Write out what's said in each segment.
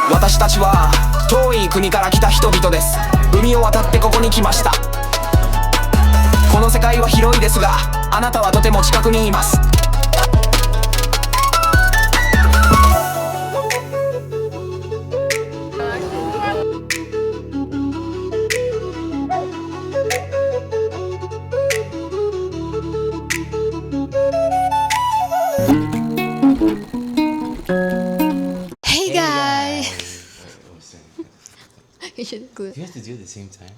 私たちは遠い国から来た人々です。海を渡ってここに来ました。この世界は広いですが、あなたはとても近くにいます。Hey guys! You should do it. You have to do it at the same time.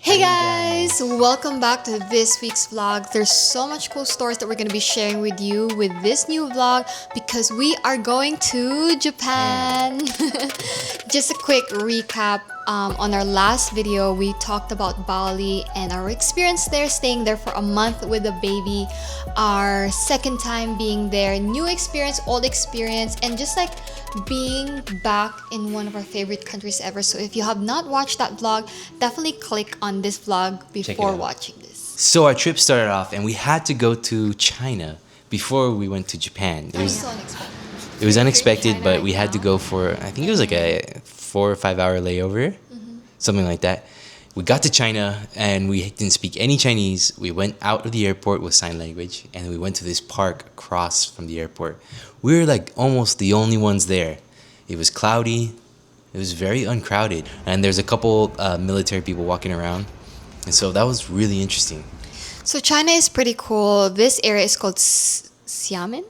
Hey guys! Welcome back to this week's vlog. There's so much cool stories that we're going to be sharing with you with this new vlog because we are going to Japan. Just a quick recap. On our last video, we talked about Bali and our experience there, staying there for a month with a baby. Our second time being there, new experience, old experience, and just like being back in one of our favorite countries ever. So if you have not watched that vlog, definitely click on this vlog before watching this. So our trip started off and we had to go to China before we went to Japan. It was so unexpected. It was unexpected, but we had to go for, I think it was like a 4 or 5 hour layover, something like that. We got to China and we didn't speak any Chinese. We went out of the airport with sign language and we went to this park across from the airport. We were like almost the only ones there. It was cloudy. It was very uncrowded. And there's a couple military people walking around. And so that was really interesting. So China is pretty cool. This area is called Xiamen.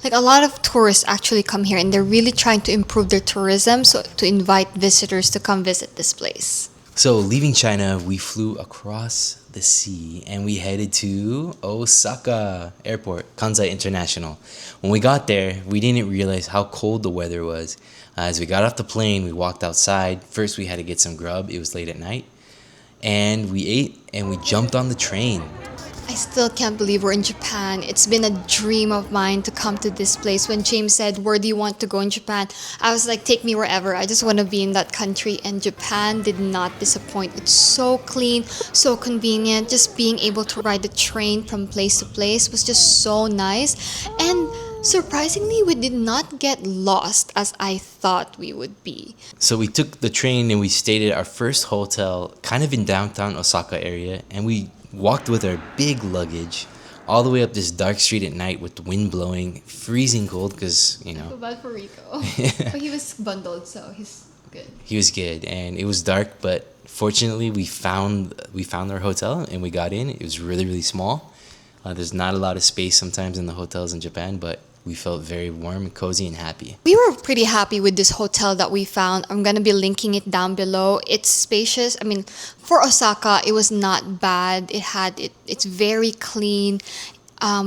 Like a lot of tourists actually come here and they're really trying to improve their tourism, so to invite visitors to come visit this place. So leaving China, we flew across the sea and we headed to Osaka Airport, Kansai International. When we got there, we didn't realize how cold the weather was. As we got off the plane, we walked outside. First, we had to get some grub. It was late at night. And we ate and we jumped on the train. I still can't believe we're in Japan. It's been a dream of mine to come to this place. When James said, "Where do you want to go in Japan?" I was like, take me wherever. I just want to be in that country. And Japan did not disappoint. It's so clean, so convenient. Just being able to ride the train from place to place was just so nice. And surprisingly, we did not get lost as I thought we would be. So we took the train and we stayed at our first hotel kind of in downtown Osaka area. And we walked with our big luggage all the way up this dark street at night with the wind blowing, freezing cold because, you know. I feel bad for Rico. But he was bundled, so he's good. He was good and it was dark, but fortunately we found our hotel and we got in. It was really, really small. There's not a lot of space sometimes in the hotels in Japan, but we felt very warm, cozy, and happy. We were pretty happy with this hotel that we found. I'm gonna be linking it down below. It's spacious. I mean, for Osaka, it was not bad. It's very clean.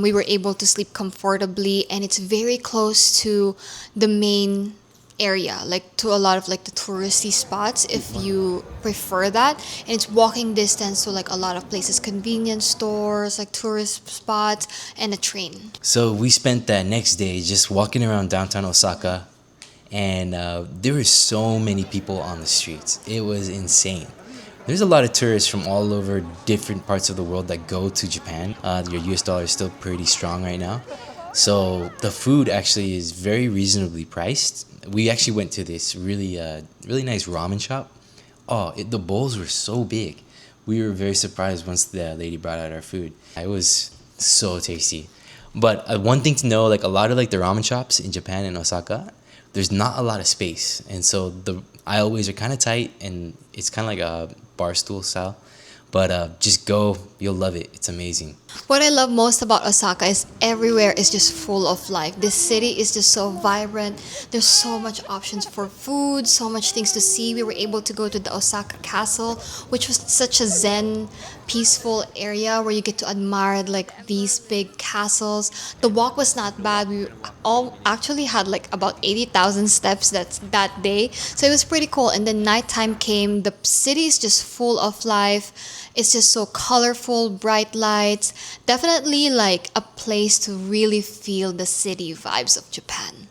We were able to sleep comfortably, and it's very close to the main area, like to a lot of like the touristy spots if you prefer that. And it's walking distance to like a lot of places, convenience stores, like tourist spots, and a train. So we spent that next day just walking around downtown Osaka, and there were so many people on the streets. It was insane. There's a lot of tourists from all over different parts of the world that go to Japan. Your US dollar is still pretty strong right now. So the food actually is very reasonably priced. We actually went to this really nice ramen shop. The bowls were so big. We were very surprised once the lady brought out our food. It was so tasty. But one thing to know, like a lot of like the ramen shops in Japan and Osaka, there's not a lot of space. And so the aisleways are kind of tight and it's kind of like a bar stool style. But just go, you'll love it. It's amazing. What I love most about Osaka is everywhere is just full of life. This city is just so vibrant. There's so much options for food, so much things to see. We were able to go to the Osaka Castle, which was such a zen, peaceful area where you get to admire like these big castles. The walk was not bad. We all actually had like about 80,000 steps that day. So it was pretty cool. And then nighttime came. The city is just full of life. It's just so colorful, bright lights. Definitely like a place to really feel the city vibes of Japan.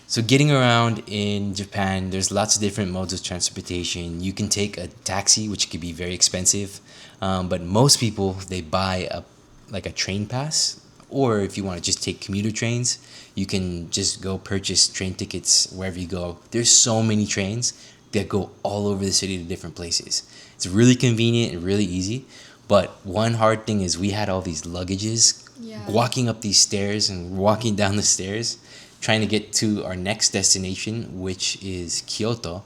So getting around in Japan, there's lots of different modes of transportation. You can take a taxi, which could be very expensive. But most people, they buy a like a train pass, or if you want to just take commuter trains, you can just go purchase train tickets wherever you go. There's so many trains that go all over the city to different places. It's really convenient and really easy. But one hard thing is we had all these luggages walking up these stairs and walking down the stairs, trying to get to our next destination, which is Kyoto.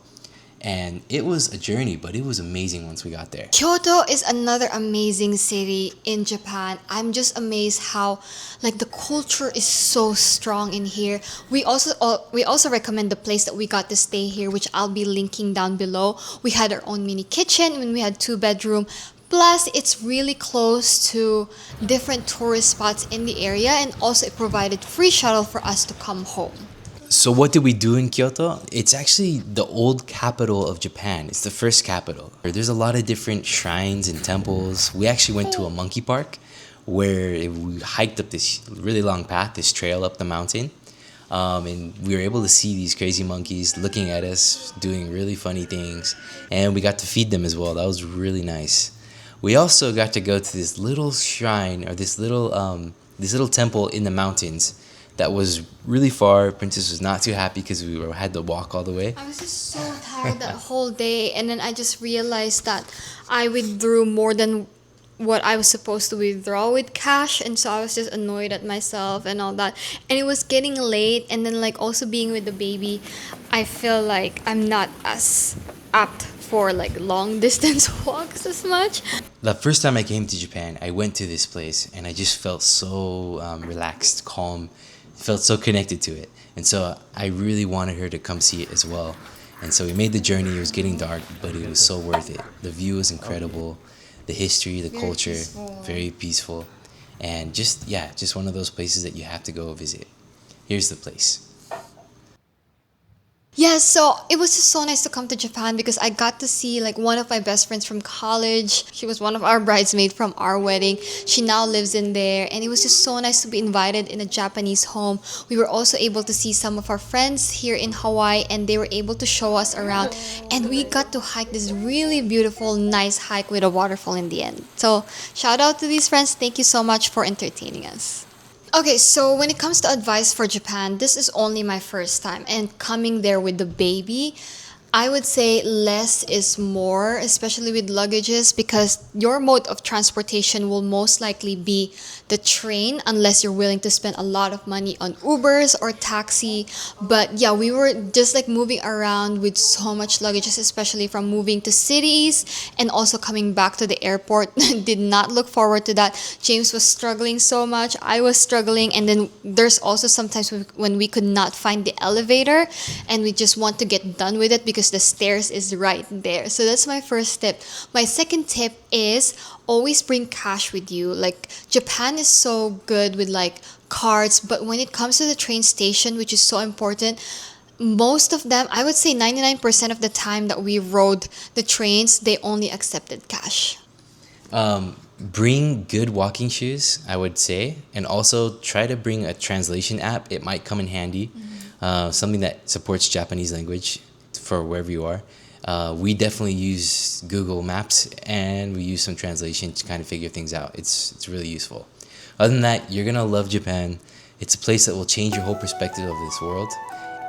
And it was a journey, but it was amazing once we got there. Kyoto is another amazing city in Japan. I'm just amazed how like the culture is so strong in here. We also recommend the place that we got to stay here, which I'll be linking down below. We had our own mini kitchen and we had 2 bedroom. Plus, it's really close to different tourist spots in the area, and also it provided free shuttle for us to come home. So what did we do in Kyoto? It's actually the old capital of Japan. It's the first capital. There's a lot of different shrines and temples. We actually went to a monkey park where we hiked up this really long path, this trail up the mountain. And we were able to see these crazy monkeys looking at us, doing really funny things. And we got to feed them as well. That was really nice. We also got to go to this little shrine, or this little temple in the mountains that was really far. Princess was not too happy because had to walk all the way. I was just so tired that whole day, and then I just realized that I withdrew more than what I was supposed to withdraw with cash, and so I was just annoyed at myself and all that. And it was getting late, and then like also being with the baby, I feel like I'm not as apt for like long distance walks as much. The first time I came to Japan, I went to this place and I just felt so relaxed, calm, felt so connected to it. And so I really wanted her to come see it as well. And so we made the journey. It was getting dark, but it was so worth it. The view was incredible. The history, the culture, very peaceful. And just one of those places that you have to go visit. Here's the place. Yeah, so it was just so nice to come to Japan because I got to see like one of my best friends from college. She was one of our bridesmaids from our wedding. She now lives in there, and it was just so nice to be invited in a Japanese home. We were also able to see some of our friends here in Hawaii, and they were able to show us around, and we got to hike this really beautiful, nice hike with a waterfall in the end. So shout out to these friends. Thank you so much for entertaining us. Okay, so when it comes to advice for Japan, this is only my first time, and coming there with the baby, I would say less is more, especially with luggages, because your mode of transportation will most likely be the train unless you're willing to spend a lot of money on Ubers or taxi. But yeah, we were just like moving around with so much luggages, especially from moving to cities and also coming back to the airport. Did not look forward to that. James was struggling so much. I was struggling. And then there's also sometimes when we could not find the elevator and we just want to get done with it because the stairs is right there. So that's my first tip. My second tip is always bring cash with you. Like Japan is so good with like cards, but when it comes to the train station, which is so important, most of them, I would say 99% of the time that we rode the trains, they only accepted cash. Bring good walking shoes, I would say, and also try to bring a translation app. It might come in handy. Something that supports Japanese language for wherever you are. We definitely use Google Maps, and we use some translation to kind of figure things out. It's really useful. Other than that, you're gonna love Japan. It's a place that will change your whole perspective of this world,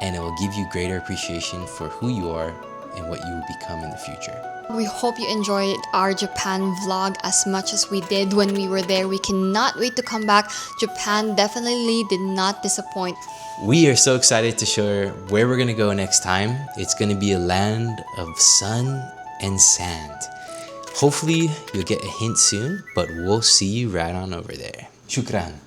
and it will give you greater appreciation for who you are and what you will become in the future. We hope you enjoyed our Japan vlog as much as we did when we were there. We cannot wait to come back. Japan definitely did not disappoint. We are so excited to share where we're gonna go next time. It's gonna be a land of sun and sand. Hopefully you'll get a hint soon, but we'll see you right on over there. Shukran.